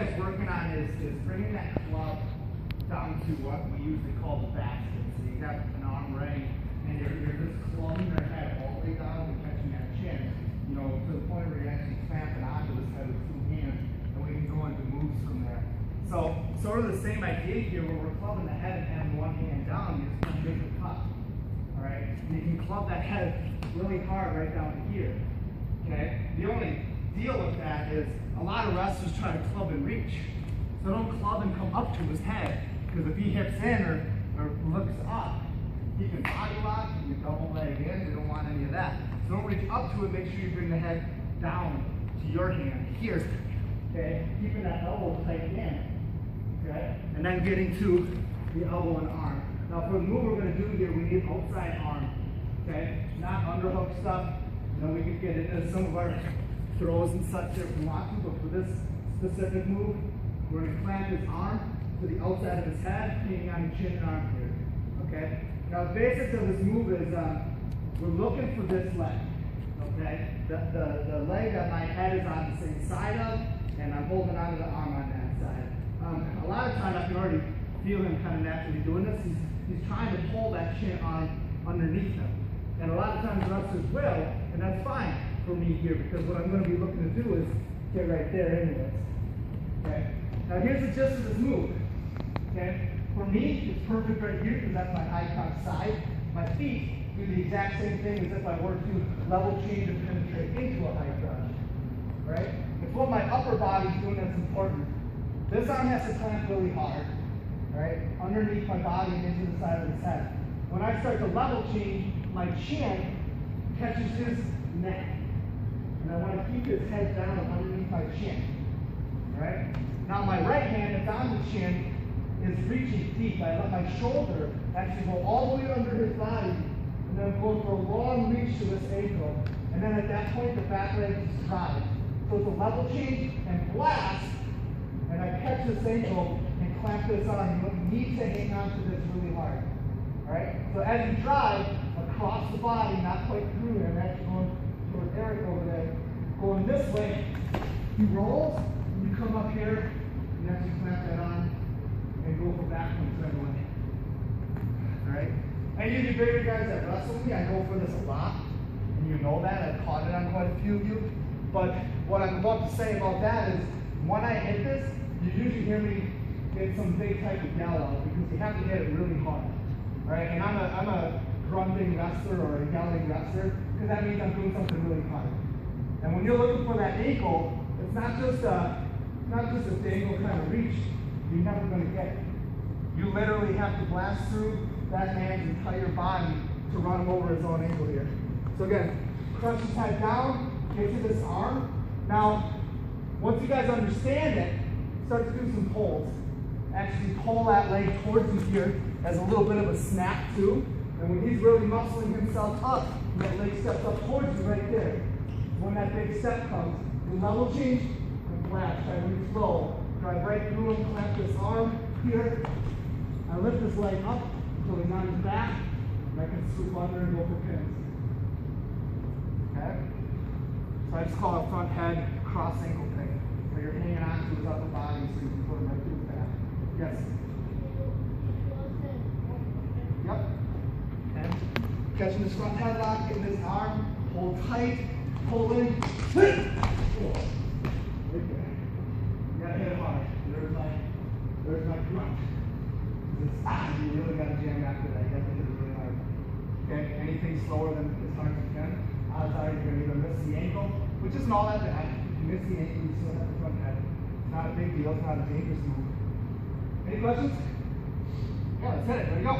guys working on is bringing that club down to what we usually call the basket. So you got an arm right, and you're just clubbing your head all the way down and catching that chin, you know, to the point where you're actually clamping onto this head with two hands, and we can go into moves from there. So sort of the same idea here, where we're clubbing the head and having one hand down, you just kind of make a cut. All right, and you can club that head really hard right down to here. Okay, the only deal with that is a lot of wrestlers try to club and reach. So don't club and come up to his head, because if he hips in or looks up, he can body lock, you can double leg in. We don't want any of that. So don't reach up to it. Make sure you bring the head down to your hand here. Okay, keeping that elbow tight in. Okay, and then getting to the elbow and arm. Now for the move we're going to do here, we need outside arm. Okay, not underhook stuff. You know, we could get into some of our throws and such if we want to, but for this specific move, we're going to clamp his arm to the outside of his head, hanging on the chin and arm here. Okay? Now the basics of this move is we're looking for this leg. Okay? The leg that my head is on the same side of, and I'm holding onto the arm on that side. A lot of times I can already feel him kind of naturally doing this. He's trying to pull that chin arm underneath him. And a lot of times wrestlers will, and that's fine for me here, because what I'm going to be looking to do is get right there anyways. Okay? Now here's the gist of this move. Okay? For me, it's perfect right here because that's my high cock side. My feet do the exact same thing as if I were to level change and penetrate into a high crotch. Right? It's what my upper body's doing that's important. This arm has to clamp really hard, right? Underneath my body and into the side of his head. When I start to level change, my chin catches his neck. And I want to keep his head down underneath my chin. Right? Now my right hand that's on the chin is reaching deep. I let my shoulder actually go all the way under his body, and then I'm going for a long reach to this ankle. And then at that point, the back leg is drive. So it's a level change and blast, and I catch this ankle and clamp this on. You need to hang on to this really hard. All right? So as you drive across the body, not quite through there, I'm actually going toward Eric over there, going this way, he rolls, and you come up here, and actually clamp that on, and go for back punch right away. Alright? Any of you bigger guys that wrestle me, I go for this a lot, and you know that. I've caught it on quite a few of you. But what I'm about to say about that is, when I hit this, you usually hear me get some big type of yell out, because you have to hit it really hard. Right? And I'm a grunting wrestler or a yelling wrestler, because that means I'm doing something really hard. And when you're looking for that ankle, it's not just a dangle kind of reach. You're never going to get it. You literally have to blast through that man's entire body to run him over his own ankle here. So again, crunch his head down, get to this arm. Now, once you guys understand it, start to do some pulls. Actually pull that leg towards you here as a little bit of a snap too. And when he's really muscling himself up, and that leg steps up towards you right there. When that big step comes, you level change and blast. Try to reach low. Drive right through him, clamp this arm here. I lift this leg up until he's on his back, and I can swoop under and go for pins. Okay? So I just call it front head cross ankle pick, where you're hanging on to his upper body so you can put him right through his back. Yes? Yep. Okay. Catching this front headlock, getting this arm, hold tight, pull in. Right there. You gotta hit it hard. There's my crunch. You really gotta jam after that. You have to hit it really hard. Okay? Anything slower than as hard as you can, odds are you're gonna either miss the ankle, which isn't all that bad. If you miss the ankle, you still have the front head. It's not a big deal. It's not a dangerous move. Any questions? Yeah, let's hit it. There we go.